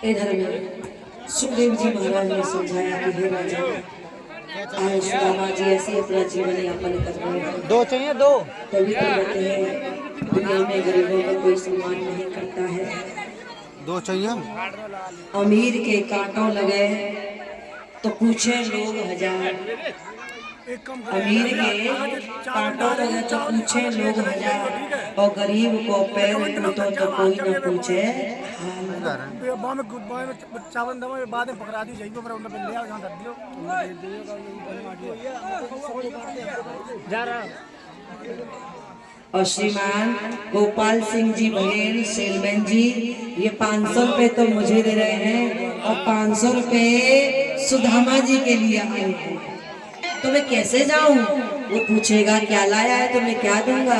इधर में सुखदेव जी महाराज ने समझाया कि हे राजा, आज सुदामा जी ऐसे अपना जीवन यापन कर रहे हैं। दो चाहिए दो। तभी तो कहते हैं दुनिया में गरीबों का कोई सम्मान नहीं करता है। दो चाहिए। अमीर के कांटों लगे तो पूछे लोग हजार, अमीर के कांटों लगे तो पूछे लोग हजार, और गरीब को पैर टूटो तो कोई न पूछे बाद में पकड़ा दी जाएगी जा रहा। और श्रीमान गोपाल सिंह जी बघेल सेलमैन जी, ये 500 रुपए तो मुझे दे रहे हैं और 500 रुपए सुदामा जी के लिए आए हैं। तो मैं कैसे जाऊं? वो पूछेगा क्या लाया है तो मैं क्या दूंगा?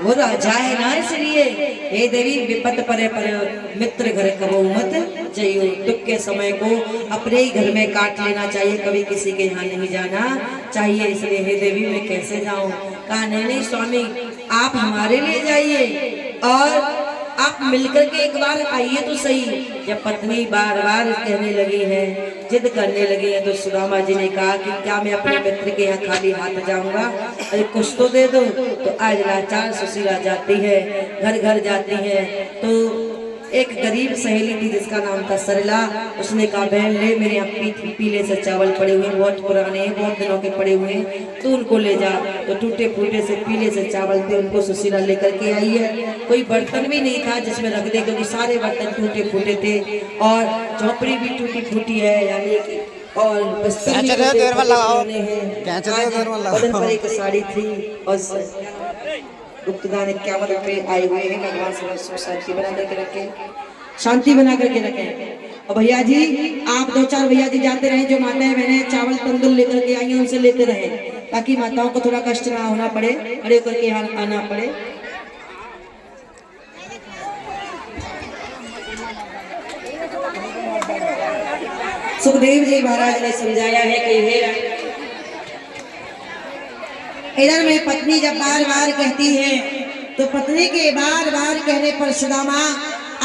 वो राजा है ना, इसलिए हे देवी विपत परे परे मित्र घर कबो मत जाइयो। दुख के समय को अपने ही घर में काट लेना चाहिए, कभी किसी के यहाँ नहीं जाना चाहिए। इसलिए हे देवी मैं कैसे जाऊं? कहा नहीं स्वामी, आप हमारे लिए जाइए और आप मिलकर के एक बार आइए तो सही। जब पत्नी बार बार कहने लगी है, जिद करने लगी है, तो सुदामा जी ने कहा कि क्या मैं अपने मित्र के यहाँ खाली हाथ जाऊंगा? अरे कुछ तो दे दो। तो आज लाचार सुशीला जाती है, घर घर जाती है, तो एक गरीब सहेली थी जिसका नाम था सरला। उसने कहा बहन ले, मेरे यहाँ पीले से चावल पड़े हुए, बहुत पुराने बहुत दिनों के पड़े हुए, तो उनको ले जा। तो टूटे फूटे से पीले से चावल थे, उनको सुशीला लेकर के आई है। कोई बर्तन भी नहीं था जिसमें रख दे, क्योंकि सारे बर्तन टूटे फूटे थे और झोपड़ी भी टूटी फूटी है, यानी कि और बदन पर एक साड़ी थी और गुप्तदान 51 रुपए आए हुए हैं। भगवान से शांति बना करके रखे, शांति बना करके रखे। और भैया जी आप 2-4 भैया जी जाते रहे, जो माताएं बहनें चावल तंदुल लेकर के आई हैं उनसे लेते रहे, ताकि माताओं को थोड़ा कष्ट ना होना पड़े, खड़े करके यहाँ आना पड़े। सुखदेव जी महाराज ने समझाया है कि हे इधर में पत्नी जब बार बार कहती है, तो पत्नी के बार बार कहने पर सुदामा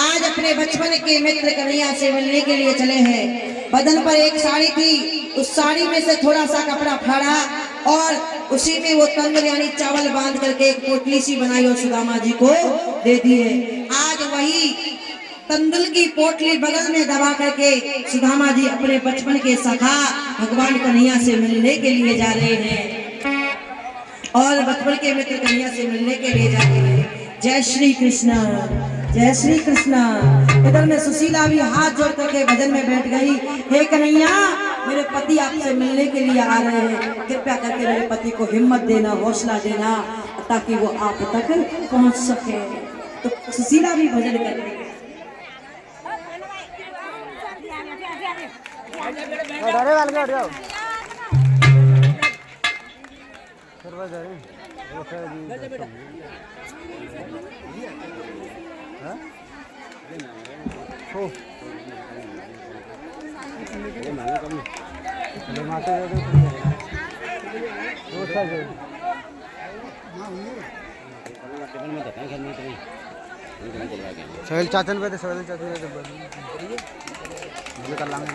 आज अपने बचपन के मित्र कन्हैया से मिलने के लिए चले हैं। बदन पर एक साड़ी थी, उस साड़ी में से थोड़ा सा कपड़ा फाड़ा और उसी में वो तंदुल यानी चावल बांध करके एक पोटली सी बनाई और सुदामा जी को दे दी है। आज वही तंदुल की पोटली बगल में दबा करके सुदामा जी अपने बचपन के सखा भगवान कन्हैया से मिलने के लिए जा रहे हैं और बचपन के मित्र कन्हैया से मिलने के लिए जाते हैं। जय श्री कृष्णा, जय श्री कृष्णा। इधर में सुशीला भी हाथ जोड़ करके भजन में बैठ गई। हे कन्हैया, मेरे पति आपसे मिलने के लिए आ रहे हैं, कृपया करके मेरे पति को हिम्मत देना, हौसला देना, ताकि वो आप तक पहुंच सके। तो सुशीला भी भजन कर रही है। सहेल चाचन पे सहेल चाचन कर लांगे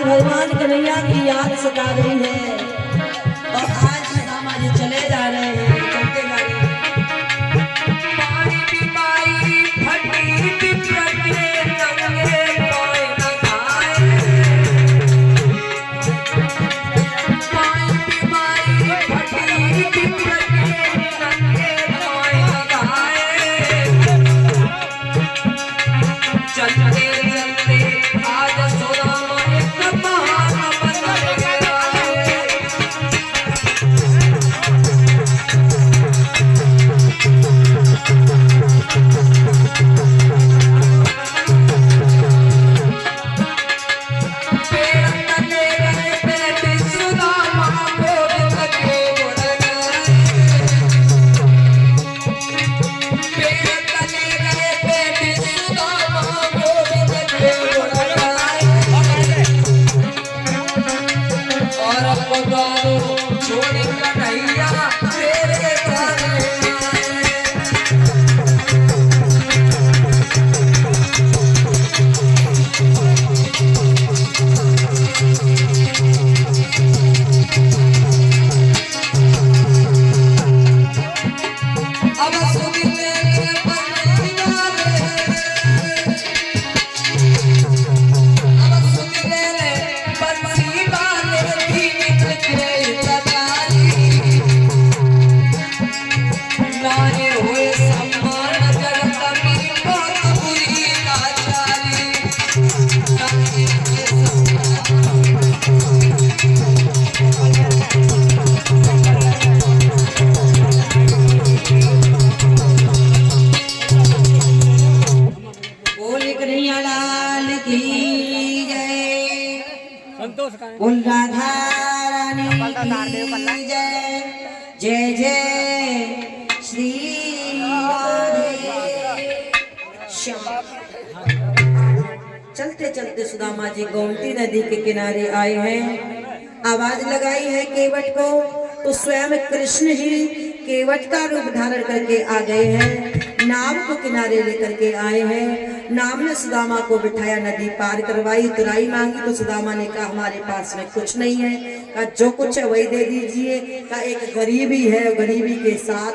भगवान कन्हैया की याद सता रही है और आज सुदामा जी चले जा रहे हैं, चलते जा रहे हैं। पानी की माई फटी पिपरत के तंगे कोई न खाए। पानी की माई फटी पिपरत के तंगे कोई न खाए। चलते चलते आज सुदामा एक महान बन गया है। पेड़ तले गए बेटे सुदामा गोविंद के गुण गाए। पेड़ तले गए बेटे सुदामा गोविंद के गुण गाए। और अब गाओ छोड़ कन्हैया तेरे गाने आए। अब सुनने के बंसी वाले, अब सुनने बंसी वाले भी निकले लगारी। लाए हुए सम्मान कर कभी बहुत बुरी लाचारी। लाए हुए सम्मान बोले कन्हैया लाल की जय। संतोष का बोल राधा रानी की जय। जय जय श्री राधे श्याम। चलते चलते सुदामा जी गोमती नदी के किनारे आए हैं। आवाज लगाई है केवट को, तो स्वयं कृष्ण ही केवट का रूप धारण करके आ गए हैं। नाव को किनारे लेकर के आए हैं। नाव ने सुदामा को बिठाया, नदी पार करवाई, तुराई मांगी तो सुदामा ने कहा हमारे पास में कुछ नहीं है। कहा जो कुछ है वही दे दीजिए। कहा एक गरीबी है, गरीबी के साथ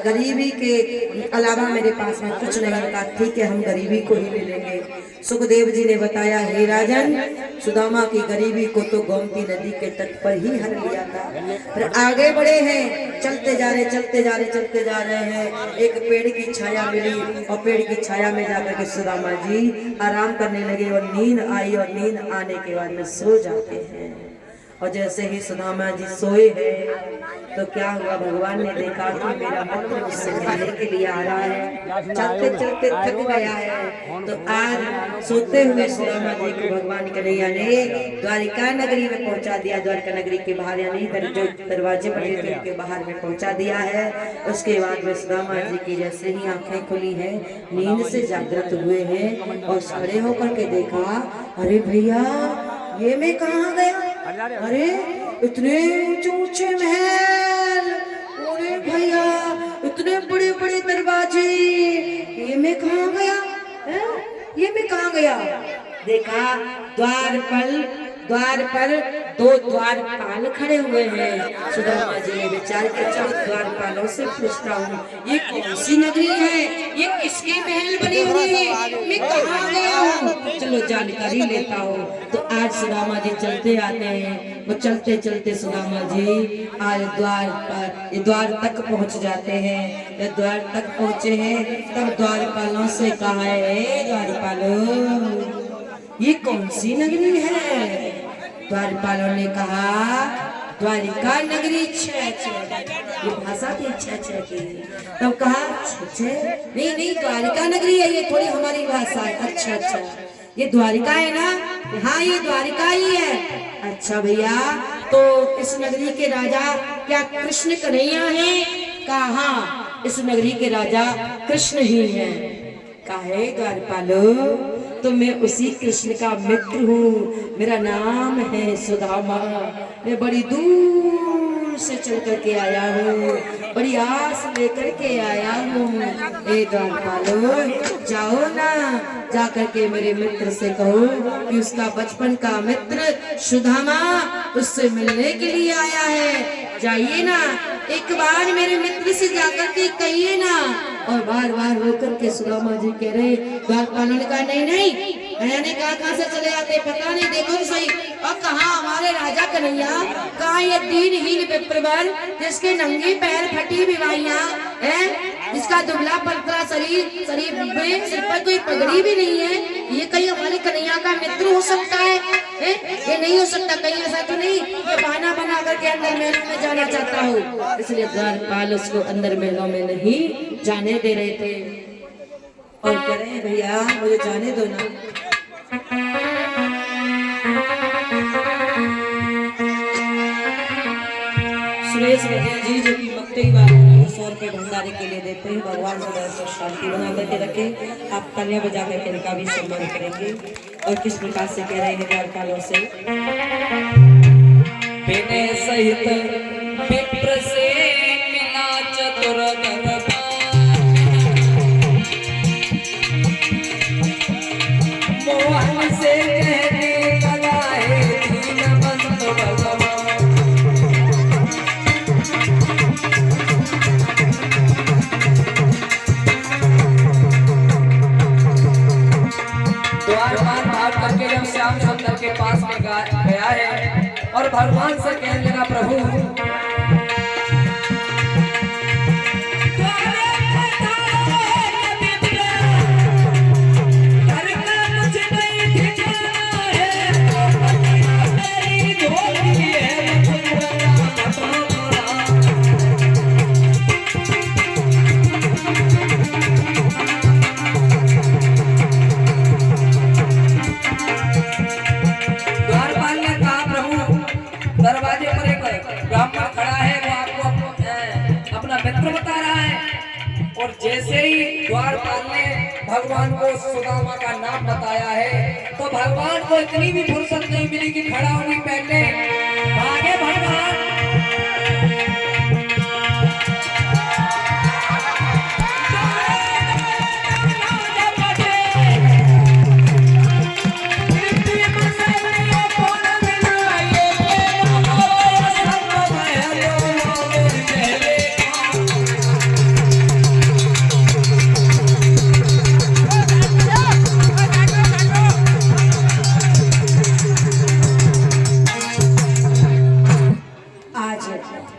गरीबी के अलावा मेरे पास में कुछ नहीं है। कहा ठीक है हम गरीबी को ही ले लेंगे। सुखदेव जी ने बताया हे राजन, सुदामा की गरीबी को तो गोमती नदी के तट पर ही हर लिया था। फिर आगे बढ़े हैं, चलते जा रहे चलते जा रहे चलते जा रहे हैं। एक पेड़ की छाया मिली और पेड़ की छाया में जाकर के सुदामा जी आराम करने लगे और नींद आई और नींद आने के बाद में सो जाते हैं। और जैसे ही सुदामा जी सोए हैं तो क्या हुआ, भगवान ने देखा कि मेरा मित्र मुझसे मिलने के लिए आ रहा है, चलते चलते थक गया है। तो आज सोते हुए सुदामा जी को भगवान कन्हैया ने द्वारिका नगरी में पहुंचा दिया। द्वारिका नगरी के बाहर यानी जो दरवाजे बने थे उनके बाहर में पहुंचा दिया है। उसके बाद में सुदामा जी की जैसे ही आंखें खुली हैं, नींद से जागृत हुए हैं और खड़े होकर के देखा, अरे भैया ये मैं कहाँ गया? अरे इतने ऊंचे ऊंचे महल, अरे भैया इतने बड़े बड़े दरवाजे, ये मैं कहाँ गया है? ये मैं कहाँ गया? देखा द्वार पर दो द्वारपाल खड़े हुए हैं। सुदामा जी ने विचार के चलो द्वारपालों से पूछता हूँ ये कौन सी नगरी है, ये किसके महल बने हुए हैं, मैं कहाँ गया हूँ, चलो जानकारी लेता हूँ। तो आज सुदामा जी चलते आते हैं। वो चलते चलते सुदामा जी आज द्वार तक पहुँच जाते हैं। जब द्वार तक पहुँचे हैं तब द्वारपालों से कहा है, द्वारपालों ये कौन सी नगरी है? द्वारपालों ने कहा द्वारिका नगरी। ये भाषा थी अच्छा की। तब कहा नहीं द्वारिका नगरी है, ये थोड़ी हमारी भाषा है। अच्छा ये द्वारिका है ना? हाँ ये द्वारिका ही है। अच्छा भैया तो इस नगरी के राजा क्या कृष्ण कन्हैया हैं? कहा इस नगरी के राजा कृष्ण ही हैं। काहे द्वारपालो तो मैं उसी कृष्ण का मित्र हूँ, मेरा नाम है सुदामा। मैं बड़ी दूर दूर से चल करके आया हूँ, बड़ी आस लेकर के आया हूँ। ए द्वारपालो, जाओ ना, जा करके मेरे मित्र से कहो कि उसका बचपन का मित्र सुदामा उससे मिलने के लिए आया है। जाइए ना, एक बार मेरे मित्र से जाकर के कहिए ना। और बार बार रोकर के सुदामा जी कह रहे, द्वारपालों ने कहा नहीं नहीं, मैंने कहा से चले आते पता नहीं, देखो तो सही। और कहा हमारे राजा कन्हैया, कहा ये दीनहीन विप्रवर जिसके नंगे पैर फटी विवाहियां है, जिसका दुबला पतला शरीर में सिर पर कोई पगड़ी भी नहीं है, ये कहीं हमारे कन्हैया का मित्र हो सकता है? ये नहीं हो सकता, कहीं ऐसा तो नहीं ये बहाना बना करके अंदर महलों में जाना चाहता हो। इसलिए द्वारपाल उसको अंदर महलों में नहीं जाने दे रहे थे और कह रहे हैं भैया मुझे जाने दो ना। सुरेश बघेल जी जो कि मक्कई वाले 100 रुपए भंडारे के लिए देते हैं, भगवान से शांति बना करके रखे। आप तालियां बजा करके इनका भी सम्मान करेंगे। और किस प्रकार से कह रहे हैं द्वारपालों से, बिने सहित विप्र से मिला चतुर मोहन से कहने लगा है दीनबंधु भगवान। द्वारपाल भाग करके जब श्याम सुंदर के पास में गया है और भगवान से कहने लगा, प्रभु दरवाजे पर एक ब्राह्मण खड़ा है, वो आपको अपना मित्र बता रहा है। और जैसे ही द्वारपाल ने भगवान को सुदामा का नाम बताया है तो भगवान को इतनी भी फुर्सत नहीं मिली कि खड़ा होने पहले भागे भगवान।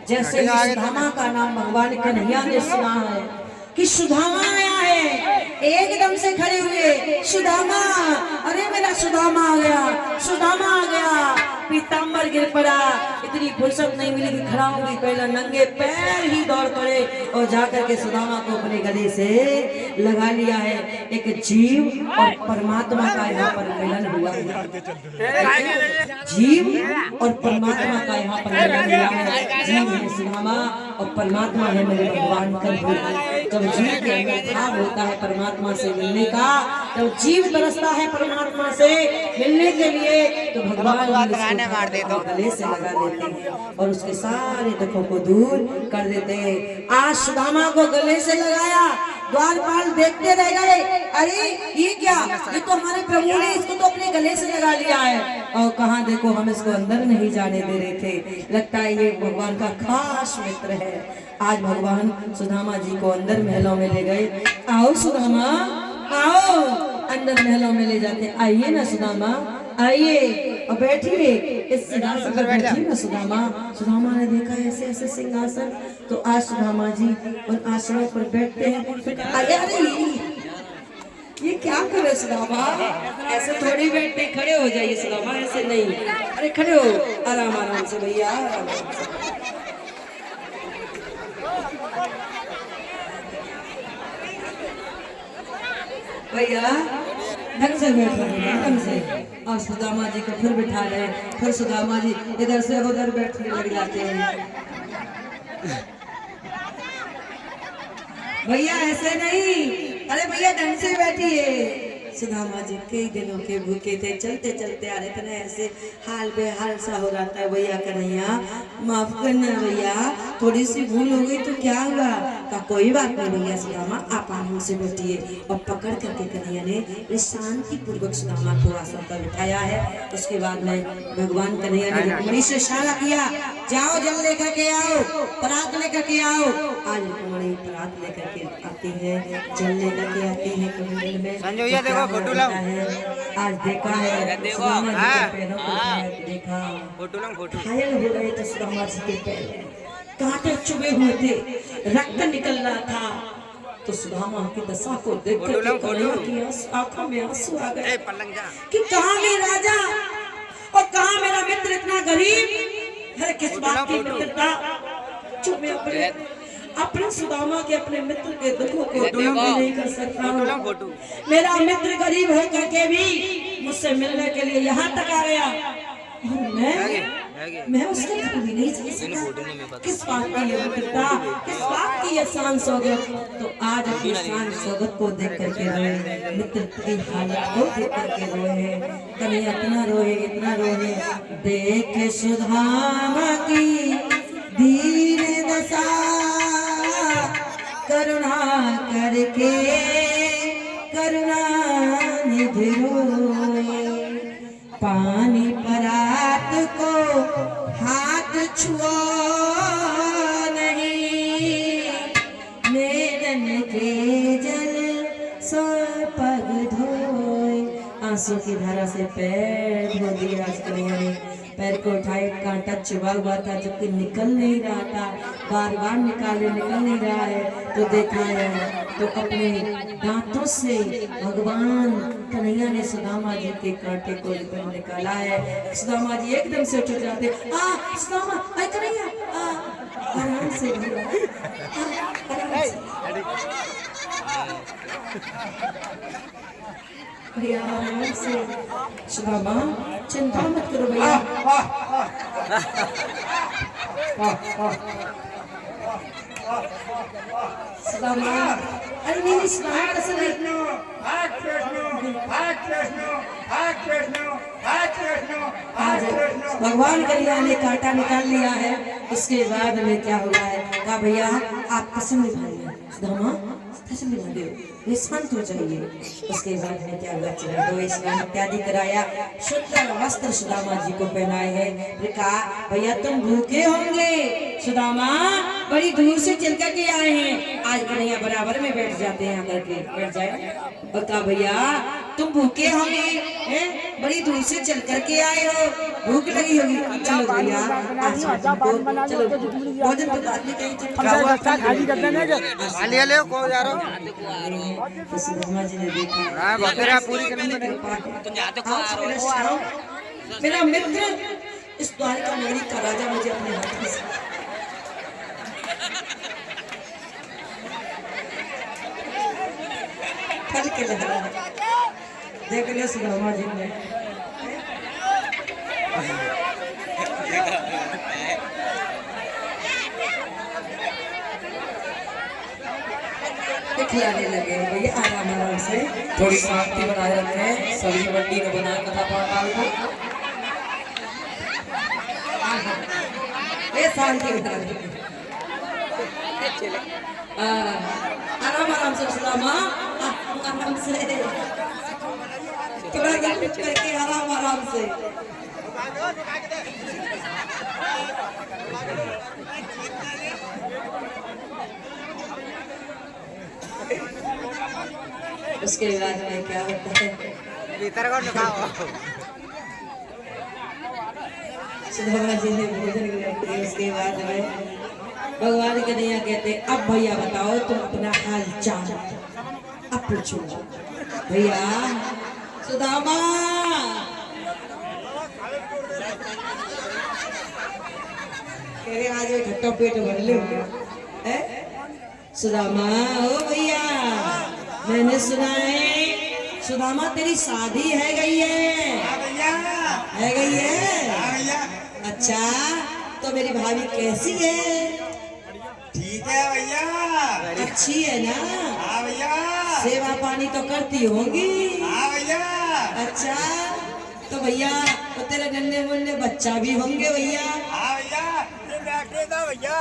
जैसे सुदामा का नाम भगवान कन्हैया ने सुना है कि सुदामा आया है, एकदम से खड़े हुए, सुदामा, अरे मेरा सुदामा आ गया, सुदामा आ गया। पीताम्बर गिर पड़ा, इतनी फुर्सत नहीं मिली कि खड़ा होगी, पहले नंगे पैर ही दौड़ पड़े और जाकर के सुदामा को अपने गले से लगा लिया है। एक जीव और परमात्मा का यहाँ पर मिलन हुआ है, जीव और परमात्मा का यहाँ पर मिलन हुआ है। जीव है सुदामा और परमात्मा है मेरे भगवान का रूप। जब जीव के अंदर भाव होता है परमात्मा से मिलने का, जब जीव तरसता है परमात्मा से मिलने के लिए, तो भगवान गले से लगा लेते हैं और उसके सारे दुखों को दूर कर देते हैं। आज सुदामा को गले से लगाया, द्वारपाल देखते रह गए, अरे ये क्या, ये तो हमारे प्रभु ने इसको तो अपने गले से लगा लिया है। और कहाँ देखो हम इसको अंदर नहीं जाने दे रहे थे, लगता है ये भगवान का खास मित्र है। आज भगवान सुदामा जी को अंदर महलों में ले गए। आओ सुदामा, आओ, अंदर महलों में ले जाते। आइए ना सुदामा, आइए और बैठिए इस सिंहासन पर बैठिए ना सुदामा। सुदामा ने देखा ऐसे ऐसे सिंहासन, तो आज सुदामा जी उन आसनों पर बैठते हैं। अरे ये क्या कर रहे सुदामा, ऐसे थोड़ी बैठते, खड़े हो जाइए सुदामा, ऐसे नहीं, अरे खड़े हो, आराम आराम से भैया, आराम से। भैया ढंग से बैठ रहे, ढंग से। और सुदामा जी को फिर बिठा रहे, फिर सुदामा जी इधर से उधर बैठने लग जाते हैं। भैया ऐसे नहीं, अरे भैया ढंग से बैठिए, सुदामा जी कई दिनों के भूखे थे, चलते चलते आ रहे थे ना, ऐसे हाल बेहाल सा हो रहा था। भैया कन्हैया माफ करना भैया, थोड़ी सी भूल हो गई तो क्या हुआ? का कोई बात नहीं भैया सुदामा, आप आराम से बैठिए। और पकड़ करके कन्हैया ने शांति पूर्वक सुदामा को आसन पर बिठाया है। उसके बाद में भगवान कन्हैया ने रुक्मणी से इशारा किया, जाओ जल लेकर के आओ, परात लेकर के आओ। आज रुक्मणी परात लेकर के आती है, जल लेकर के आती है कमंडल में। संजय भैया देखो फोटो लाओ। आज देखा है सुदामा जी के पैरों को, देखा घायल हो गए थे सुदामा जी के पैर, कांटे चुभे हुए थे, रक्त निकल रहा था। तो सुदामा की दशा को देखकर कन्हैया की आंखों में आंसू आ गए कि कहाँ मेरे राजा और कहाँ मेरा मित्र इतना गरीब है, किस बात की मित्रता जो मैं अपने सुदामा के अपने मित्र के दुखों को दूर भी नहीं कर सकता हूँ। मेरा मित्र गरीब हो करके भी मुझसे मिलने के लिए यहाँ तक आ गया और मैं उसके घर भी नहीं जा सका। किस बात की ये मित्रता, किस बात की ये शान सौगत? तो आज अपनी शान सौगत को देख करके रोए, मित्र की हालत को देख करके रोए। कन्हैया इतना रोए, इतना रोए, देख सुदामा की दीन दशा, करुणा करके करुणा निधि रोए। पानी परात को हाथ छुओ नहीं, मेरन के जल सो पग धोए। आंसू की धारा से पैर धो दिया कन्हैया ने, पैर को उठाए, कांटा चुभा हुआ था जबकि निकल नहीं रहा था, बार बार निकाले निकल नहीं रहा है। तो देखा है तो अपने दांतों से भगवान कन्हैया ने सुदामा जी के कांटे को निकाला है। सुदामा जी एकदम से उठ जाते, आ सुदामा, आ कन्हैया, आराम से भैया, आराम से। सुदामा चिंता मत करो भैया। सुदामा, अरे नहीं सुदामा कैसे नहीं? आज भगवान कन्हैया ने कांटा निकाल लिया है। उसके बाद में क्या हुआ है? कहा भैया आप कसम निभाइए, सुदामा कसम निभा दो, शांत हो जाइए। उसके बाद में क्या हुआ? चरण दो स्नान इत्यादि कराया, शुद्ध वस्त्र सुदामा जी को पहनाए हैं। कहा भैया तुम भूखे होंगे, सुदामा बड़ी दूर से चल कर के आए हैं। आज कन्हैया बराबर में बैठ जाते हैं, आकर के बैठ जाए। और कहा भैया तुम भूखे होंगे, हैं? बड़ी दूर से चल कर के आए हो, भूख लगी होगी। चलो भैया आज चलो भोजन तो बाद में कहीं तो सुदामा जी ने देखा पूरी मेरा मित्र इस द्वारका नगरी का राजा मुझे अपने हाथों से फल के लग रहा है। देख लिया सुदामा जी ने, खिलाने लगे। भैया आराम आराम से, थोड़ी शांति बनाए रखें, सब्जी मंडी में बनाए कथा पाल को शांति बना आराम आराम से सुदामा, आराम से थोड़ा करके आराम आराम से। उसके बाद में क्या होता है? सुदामा जी ने भोजन किया। उसके बाद में भगवान कन्हैया कहते अब भैया बताओ तुम अपना हाल चाल अब पूछो। भैया सुदामा तेरे आज घट्टा पेट भर ले सुदामा। ओ भैया मैंने सुना है सुदामा तेरी शादी है गई है? अच्छा तो मेरी भाभी कैसी है? ठीक है भैया। अच्छी है ना? हाँ भैया। सेवा पानी तो करती होंगी? हाँ भैया। अच्छा, तो भैया तो तेरे नन्हे मुन्ने बच्चा भी होंगे भैया? हाँ भैया, ये बैठे था भैया।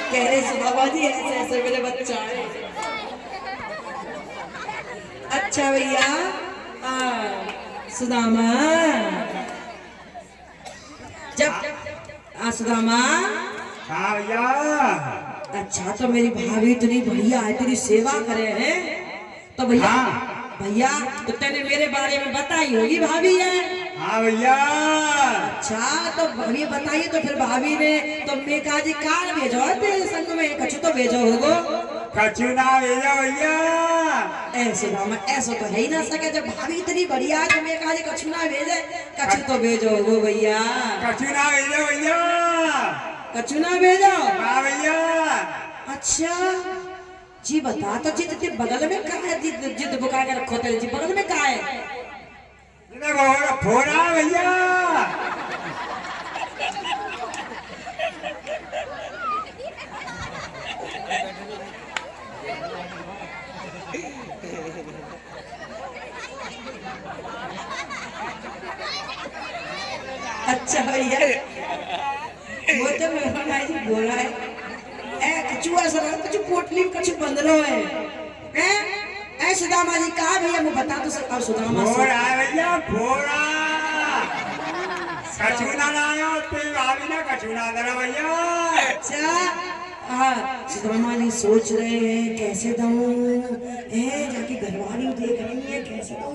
कह रहे सुदामा जी ऐसे ऐसे मेरे बच्चा है। अच्छा भैया, सुदामा जब सुदामा, हाँ भैया। अच्छा तो मेरी भाभी इतनी बढ़िया है, तेरी सेवा करे हैं तो भैया, भैया तो तेने मेरे बारे में बताई होगी भाभी है? हाँ भैया। अच्छा तो भाभी बताइए, तो फिर भाभी ने तो मैं कहा जी कार भेजो है तेरे संग में, कछु तो भेजो होगो? कछु ना भेजो भैया। ऐसे ना ऐसा तो है ही ना सके, जब भाभी इतनी बढ़िया है तो मैं कहा जी कछु ना भेजे, कछु तो भेजो होगो भैया? कछु ना भेजो भैया। कछु ना भेजो? हाँ भैया। अच्छा जी बता तो जी, तेरे बगल में कहाँ है? जिद बुका के रखो तेरे जी बगल में कहाँ है? फोड़ा भैया। अच्छा भैया, वो तो मेरा भाई जी बोला है कछु ऐसा लगा कछु पोटली में कछु बंद रहो है ऐ सुदामा जी कहा भैया मैं बता तो सकता हूँ सुदामा फोड़ा भैया, फोड़ा। कछु ना लायो तेरी भाभी ना, कछु ना दे भैया। अच्छा हाँ, सुदामा जी सोच रहे हैं कैसे दूं, जाके घरवाली देख रही है कैसे दूं,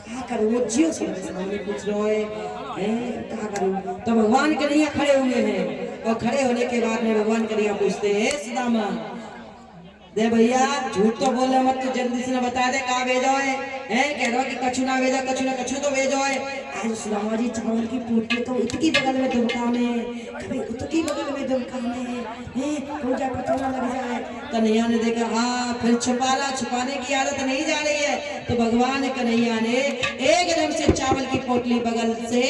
क्या करूं? वो जियो सुदामा पूछ रहे हैं क्या करूं? तो भगवान कन्हैया खड़े हुए हैं और खड़े होने के बाद में भगवान कन्हैया पूछते हैं सुदामा दे भैया झूठ तो बोले मत, तू जल्दी से ना बता दे कहाँ भेजो है? कह रहा कि कछु ना भेजो, कछु ना कछु तो भेजो है। आज सुदामा जी चावल की पोटली तो इतनी बगल में दुकान है, कभी उतकी बगल में दुकान है, पूजा पता ना लग जाए। कन्हैया ने देखा हाँ फिर छुपाने की आदत नहीं जा रही है, तो भगवान कन्हैया ने एकदम से चावल की पोटली बगल से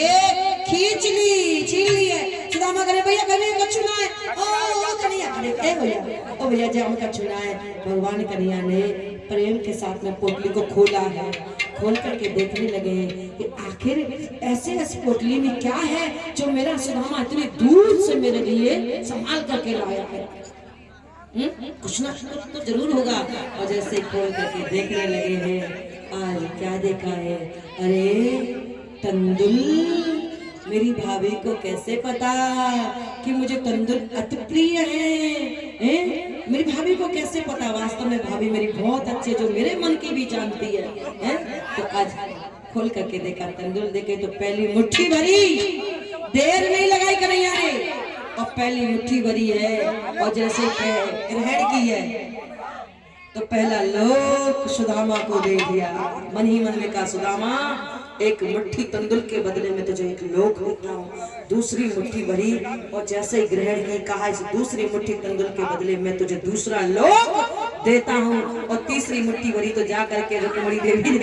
खींच ली, छीन ली है। सुदामा करे भैया कभी कछु ना है, ओ कन्हैया करे भैया, ओ भैया जब कछु ना है। भगवान कन्हैया ने प्रेम के साथ में पोटली को खोला है, खोल करके देखने लगे कि आखिर ऐसे इस पोटली में क्या है जो मेरा सुदामा इतनी दूर से मेरे लिए संभाल करके लाया है। कुछ ना कुछ तो जरूर होगा। और जैसे खोल करके देखने लगे हैं, आज क्या देखा है? अरे तंदुल, मेरी भाभी को कैसे पता कि मुझे तंदूर अति प्रिय है? मेरी भाभी को कैसे पता? वास्तव में भाभी मेरी बहुत अच्छी, जो मेरे मन की भी जानती है? तो आज खोल करके देखा, तंदूर देखे तो पहली मुट्ठी भरी, देर नहीं लगाई कन्हैया ने, और पहली मुट्ठी भरी है। और जैसे ग्रहण की है तो पहला लोक सुदामा को दे दिया। मन ही मन में कहा सुदामा एक मुट्ठी तंदुल के बदले में तुझे एक लोक देता हूँ। दूसरी मुट्ठी भरी और जैसे ही ग्रहण की कहा इस दूसरी मुट्ठी तंदुल के बदले में तुझे दूसरा लोक देता हूँ। और तीसरी मुट्ठी भरी तो जा करके रुक्मणी देवी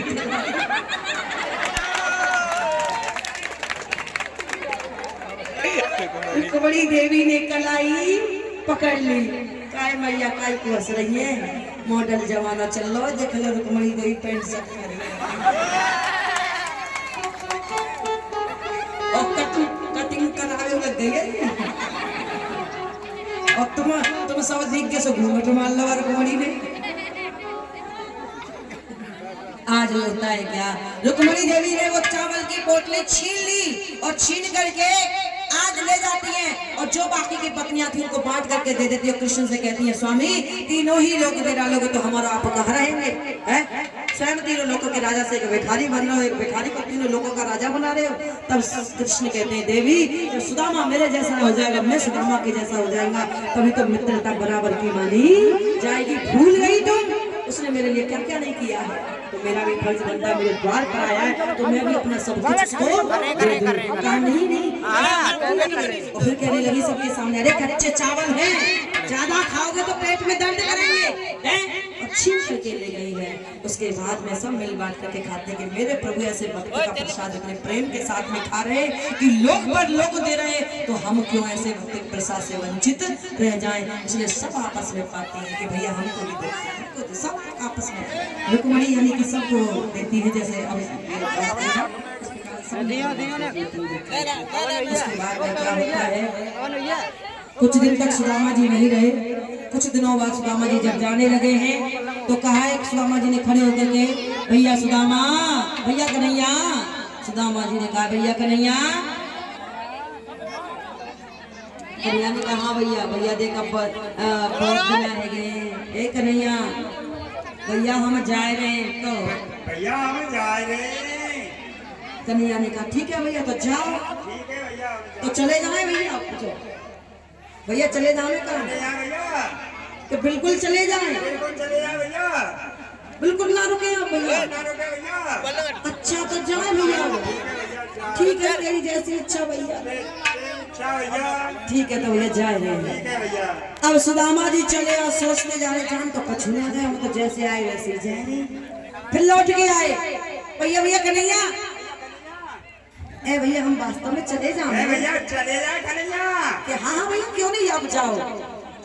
रुक्मणी देवी ने कलाई पकड़ ली। काय मैया काय को हंस रही है, मॉडल जमाना चल रहा है, देख लो रुक्मणी देवी पैंट शर्ट कर रही है और कटिंग करावे लग गई। और तुम सब देख के सो घूंघट मार लो रुक्मणी ने। आज होता है क्या, रुक्मणी देवी ने वो चावल की बोतलें छीन ली और छीन करके आज ले जाती हैं, और जो बाकी की पत्नियां थी उनको बांट करके दे देती है। कृष्ण से कहती है स्वामी तीनों ही लोग दे डालोगे तो हमारा आप कहाँ रहेंगे? स्वयं तीनों लोगों के राजा से एक भिखारी बन रहे हो, एक भिखारी को तीनों लोगों का राजा बना रहे हो। तब कृष्ण कहते हैं देवी जब सुदामा मेरे जैसा हो जाएगा, मैं सुदामा के जैसा हो जाएगा, तभी तो मित्रता बराबर की मानी जाएगी। भूल गई तुम उसने मेरे लिए क्या क्या नहीं किया है, तो मेरा भी फर्ज बनता है, मेरे द्वार पर आया है तो मैं भी अपना सब कुछ उसको नहीं। और फिर कहने लगी सबके सामने, अरे कच्चे चावल हैं, ज्यादा खाओगे तो पेट में दर्द करेंगे, हैं? और छीन करके ले गई है। उसके बाद में सब मिल बांट करके खाते कि मेरे प्रभु ऐसे भक्ति का प्रसाद अपने प्रेम के साथ में खा रहे कि लोग पर लोग दे रहे, तो हम क्यों ऐसे भक्ति प्रसाद से वंचित रह जाएं। इसलिए सब आपस में पाते हैं कि भैया हमको भी दो, हमको दो, सब आपस में रुक्मणी यानी कि सबको देती है। जैसे अब उसके बाद में क्या होता है, कुछ दिन तक सुदामा जी नहीं रहे। कुछ दिनों बाद सुदामा जी जब जाने लगे हैं तो कहा एक सुदामा जी ने खड़े होकर के, भैया सुदामा, भैया कन्हैया। सुदामा जी ने कहा भैया कन्हैया। कन्हैया ने कहा हाँ भैया। भैया देखा बहुत दिन रह गए। ए कन्हैया, भैया हम जा रहे हैं। तो भैया हम जा रहे हैं। कन्हैया ने कहा ठीक है भैया, तो जाओ। ठीक है भैया, तो चले जाए भैया। पूछो भैया चले जाओ ना, कहा भैया तो बिल्कुल चले जाए, बिल्कुल चले जाओ भैया, बिल्कुल ना रुके आप भैया। ना रुके भैया। अच्छा तो जाए भैया, ठीक है तेरी जैसी इच्छा भैया। अच्छा भैया, ठीक है तो भैया जाए रहे हैं। ठीक है भैया। अब सुदामा जी चले और सोचते जा रहे, जान तो कुछ नहीं गए, हम तो जैसे आए वैसे ही जा रहे। फिर लौट के आए, भैया भैया कन्हैया, ए भैया हम वास्तव में चले जाओ। भैया चले जाए कन्हैया। कि हाँ हाँ भैया क्यों नहीं, आप जाओ।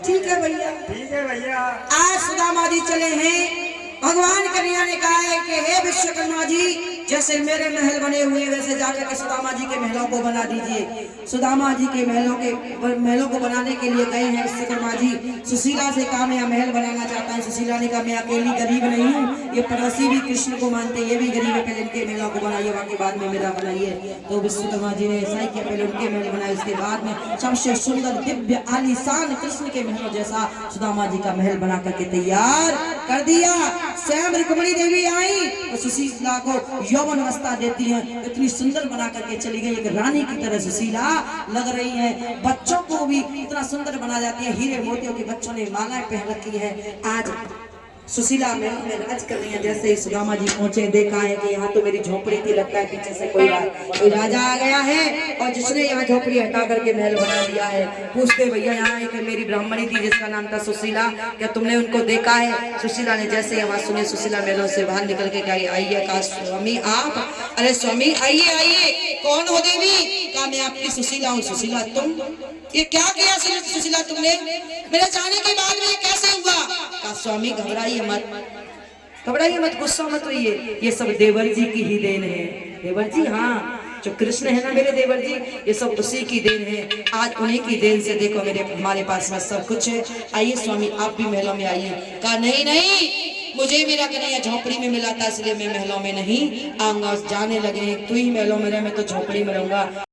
ठीक है भैया। ठीक है भैया। आज सुदामा जी चले हैं। भगवान कन्हैया ने कहा है कि हे विश्वकर्मा जी, जैसे मेरे महल बने हुए वैसे जाकर के सुदामा जी के महलों को बना दीजिए। सुदामा जी के महलों को बनाने के लिए गए हैं विश्वकर्मा जी। सुशीला से कहा मैं महल बनाना चाहता हूँ। सुशीला ने कहा मैं अकेली गरीब नहीं हूँ, ये पड़ोसी भी कृष्ण को मानते, ये भी गरीब है, पहले इनके महलों को बनाइए, बाकी बाद में मेरा बनाइए। तो विश्वकर्मा जी ने ऐसा ही किया, पहले उनके महल बनाए, उसके बाद में सबसे सुंदर दिव्य आलीशान कृष्ण के महलों जैसा सुदामा जी का महल बना करके तैयार कर दिया। स्वयं रुक्मणी देवी आई और सुशीला को यौवन अवस्था देती है, इतनी सुंदर बना करके चली गई, एक रानी की तरह सुशीला लग रही है। बच्चों को भी इतना सुंदर बना जाती है, हीरे मोतियों के बच्चों ने मालाएं पहन रखी है। आज सुशीला में राज कर रही है। जैसे ही सुदामा जी पहुंचे, देखा है कि यहाँ तो मेरी झोपड़ी थी, लगता है पीछे से कोई राजा आ गया है और जिसने यहाँ झोपड़ी हटा करके महल बना दिया है। पूछते भैया यहाँ एक मेरी ब्राह्मणी थी जिसका नाम था सुशीला, क्या तुमने उनको देखा है? सुशीला ने जैसे आवाज सुनी, सुशीला महलों से बाहर निकल के क्या आइए, कहा स्वामी आप? अरे स्वामी आइए आइए, कौन हो देवी? कहा मैं आपकी सुशीला हूँ। सुशीला तुम? ये क्या किया सुशीला तुमने? मेरे जाने के बाद में कैसे हुआ? कहा स्वामी घबराइए मत, घबराइए मत, गुस्सा मत होइए, ये सब देवर जी की ही देन है। देवर जी? हाँ, जो कृष्ण है ना मेरे देवर जी, ये सब उसी की देन है। आज उन्हीं की देन से देखो हमारे पास में सब कुछ है। आइए स्वामी आप भी महलों में आइए। कहा नहीं नहीं, मुझे मेरा कन्हैया झोपड़ी में मिला था, इसलिए मैं महलों में नहीं आऊंगा। जाने लगे तू ही महलों में रह, मैं तो झोपड़ी में रहूंगा।